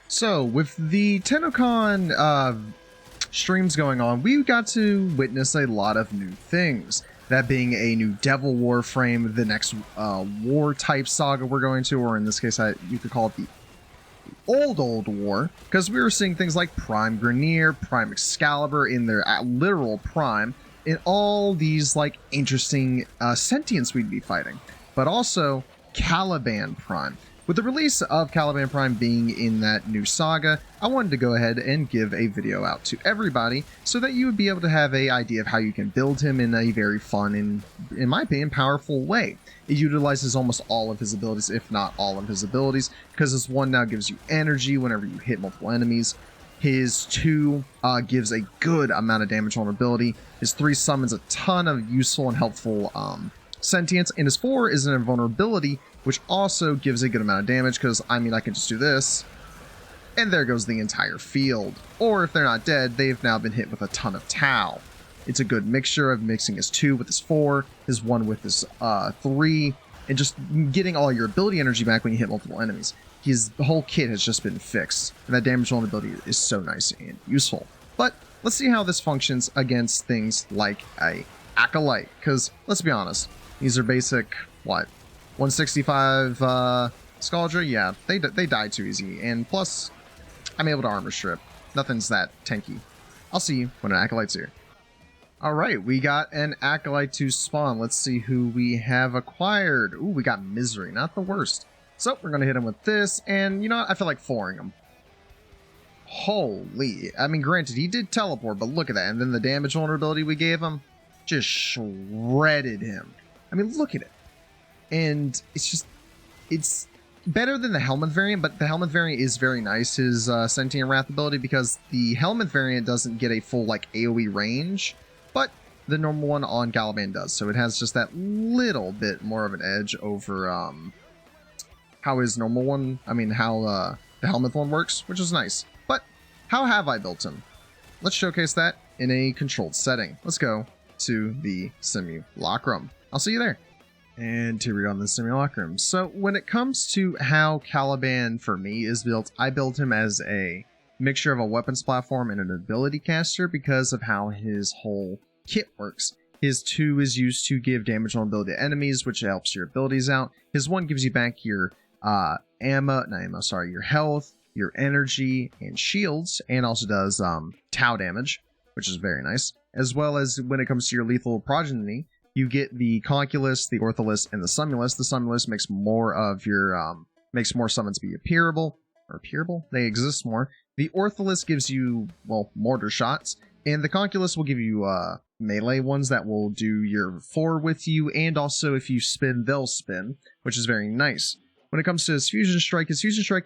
So, with the Tennocon streams going on, we got to witness a lot of new things. That being a new Devil Warframe, the next war type saga we're going to, or in this case, you could call it the old war, because we were seeing things like Prime Grenier, Prime Excalibur in their literal prime, and all these like interesting sentients we'd be fighting, but also Caliban Prime. With the release of Caliban Prime being in that new saga, I wanted to go ahead and give a video out to everybody so that you would be able to have an idea of how you can build him in a very fun and, in my opinion, powerful way. It utilizes almost all of his abilities, if not all of his abilities, because his 1 now gives you energy whenever you hit multiple enemies. His 2 gives a good amount of damage vulnerability. His 3 summons a ton of useful and helpful sentience, and his 4 is an invulnerability, which also gives a good amount of damage, because, I mean, I can just do this, and there goes the entire field. Or if they're not dead, they've now been hit with a ton of Tau. It's a good mixture of mixing his 2 with his 4, his 1 with his 3, and just getting all your ability energy back when you hit multiple enemies. His whole kit has just been fixed, and that damage vulnerability is so nice and useful. But let's see how this functions against things like a Acolyte, because let's be honest, these are basic, what, 165 Scaldra? Yeah, they die too easy, and plus, I'm able to armor strip. Nothing's that tanky. I'll see you when an Acolyte's here. Alright, we got an Acolyte to spawn. Let's see who we have acquired. Ooh, we got Misery, not the worst. So, we're going to hit him with this, and you know what? I feel like flooring him. Holy, I mean, granted, he did teleport, but look at that. And then the damage vulnerability we gave him just shredded him. I mean, look at it. And it's better than the Helmet variant, but the Helmet variant is very nice, his Sentient Wrath ability, because the Helmet variant doesn't get a full, like, AoE range, but the normal one on Caliban does, so it has just that little bit more of an edge over, how his normal one, how the Helmet one works, which is nice. But, how have I built him? Let's showcase that in a controlled setting. Let's go to the Simulacrum. I'll see you there. And here we go on the Simulacrum. So when it comes to how Caliban for me is built, I built him as a mixture of a weapons platform and an ability caster because of how his whole kit works. His 2 is used to give damage vulnerability to enemies, which helps your abilities out. His 1 gives you back your your health, your energy, and shields, and also does Tau damage, which is very nice. As well as when it comes to your lethal progeny, you get the Conculus, the Ortholis, and the Sumulus. The Sumulus makes more of your makes more summons be appearable. They exist more. The Ortholis gives you, well, mortar shots, and the Conculus will give you melee ones that will do your 4 with you, and also if you spin, they'll spin, which is very nice. When it comes to his Fusion Strike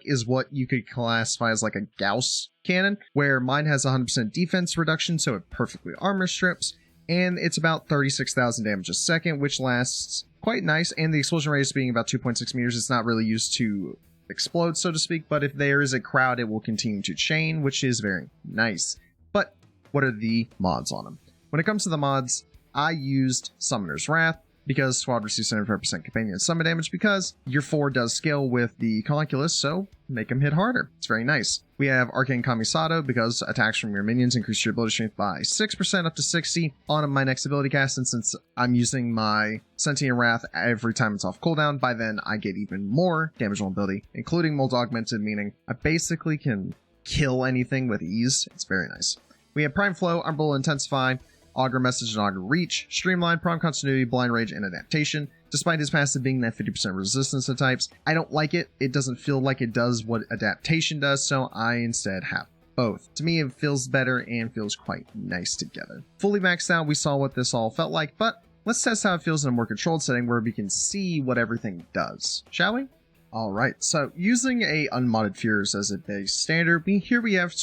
is what you could classify as like a Gauss cannon, where mine has 100% defense reduction, so it perfectly armor strips, and it's about 36,000 damage a second, which lasts quite nice, and the explosion radius being about 2.6 meters, it's not really used to explode, so to speak, but if there is a crowd, it will continue to chain, which is very nice. But what are the mods on him? When it comes to the mods, I used Summoner's Wrath, because Squad receives 75% companion summon damage, because your 4 does scale with the Conculus, so make him hit harder. It's very nice. We have Arcane Kamisato, because attacks from your minions increase your ability strength by 6% up to 60 on my next ability cast, and since I'm using my Sentient Wrath every time it's off cooldown, by then I get even more damage vulnerability, including Mold Augmented, meaning I basically can kill anything with ease. It's very nice. We have Prime Flow, Umbral Intensify, Augur Message and Augur Reach, Streamline, Prime Continuity, Blind Rage, and Adaptation. Despite his passive being that 50% resistance to types, I don't like it. It doesn't feel like it does what Adaptation does, so I instead have both. To me, it feels better and feels quite nice together. Fully maxed out, we saw what this all felt like, but let's test how it feels in a more controlled setting where we can see what everything does, shall we? Alright, so using a unmodded Furious as a base standard, here we have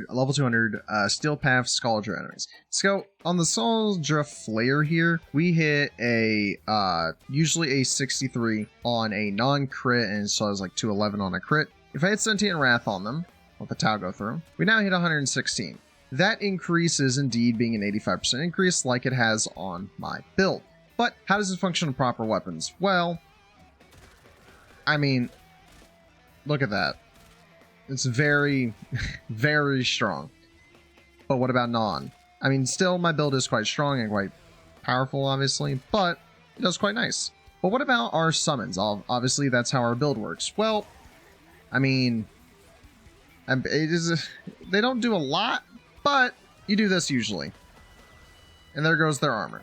level 200 Steel Path Scaldra enemies. So on the Scaldra Flare here, we hit a usually a 63 on a non-crit, and so I was like 211 on a crit. If I hit Sentient Wrath on them, let the Tau go through, we now hit 116. That increase is indeed being an 85% increase like it has on my build. But how does it function on proper weapons? Well, I mean, look at that. It's very, very strong. But what about non? I mean, still, my build is quite strong and quite powerful, obviously, but it does quite nice. But what about our summons? Obviously, that's how our build works. Well, I mean, they don't do a lot, but you do this usually. And there goes their armor.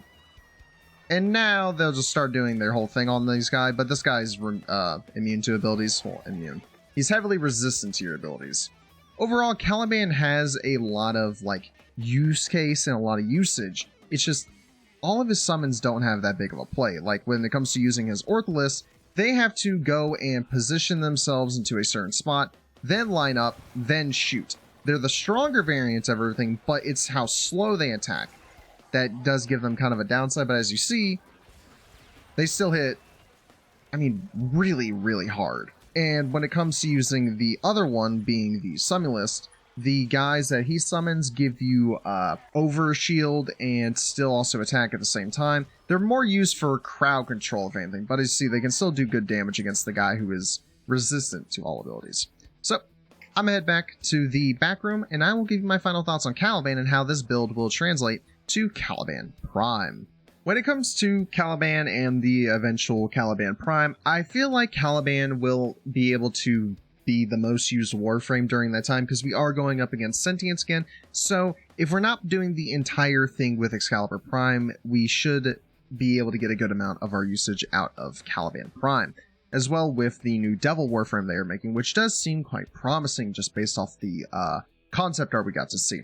And now they'll just start doing their whole thing on these guys, but this guy's immune to abilities. Well, immune. He's heavily resistant to your abilities. Overall, Caliban has a lot of like use case and a lot of usage. It's just all of his summons don't have that big of a play. Like when it comes to using his Ortholis, they have to go and position themselves into a certain spot, then line up, then shoot. They're the stronger variants of everything, but it's how slow they attack that does give them kind of a downside. But as you see, they still hit, I mean, really, really hard. And when it comes to using the other one, being the Sumulist, the guys that he summons give you over shield and still also attack at the same time. They're more used for crowd control, if anything, but as you see, they can still do good damage against the guy who is resistant to all abilities. So, I'm gonna head back to the back room, and I will give you my final thoughts on Caliban and how this build will translate to Caliban Prime. When it comes to Caliban and the eventual Caliban Prime, I feel like Caliban will be able to be the most used Warframe during that time because we are going up against Sentience again. So if we're not doing the entire thing with Excalibur Prime, we should be able to get a good amount of our usage out of Caliban Prime. As well with the new Devil Warframe they are making, which does seem quite promising just based off the concept art we got to see.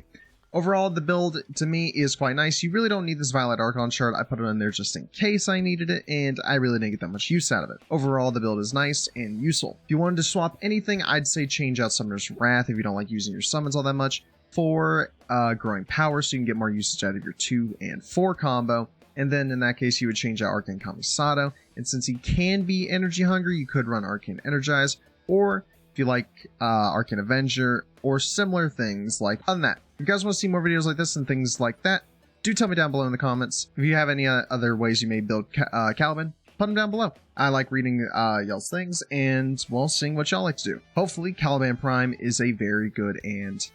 Overall, the build, to me, is quite nice. You really don't need this Violet Archon shard. I put it in there just in case I needed it, and I really didn't get that much use out of it. Overall, the build is nice and useful. If you wanted to swap anything, I'd say change out Summoner's Wrath if you don't like using your summons all that much for Growing Power, so you can get more usage out of your 2 and 4 combo. And then in that case, you would change out Arcane Camisado. And since he can be energy hungry, you could run Arcane Energize, or if you like Arcane Avenger, or similar things like on that. If you guys want to see more videos like this and things like that, do tell me down below in the comments. If you have any other ways you may build Caliban, put them down below. I like reading y'all's things and, well, seeing what y'all like to do. Hopefully, Caliban Prime is a very good and,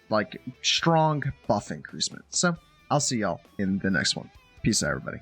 like, strong buff increasement. So, I'll see y'all in the next one. Peace out, everybody.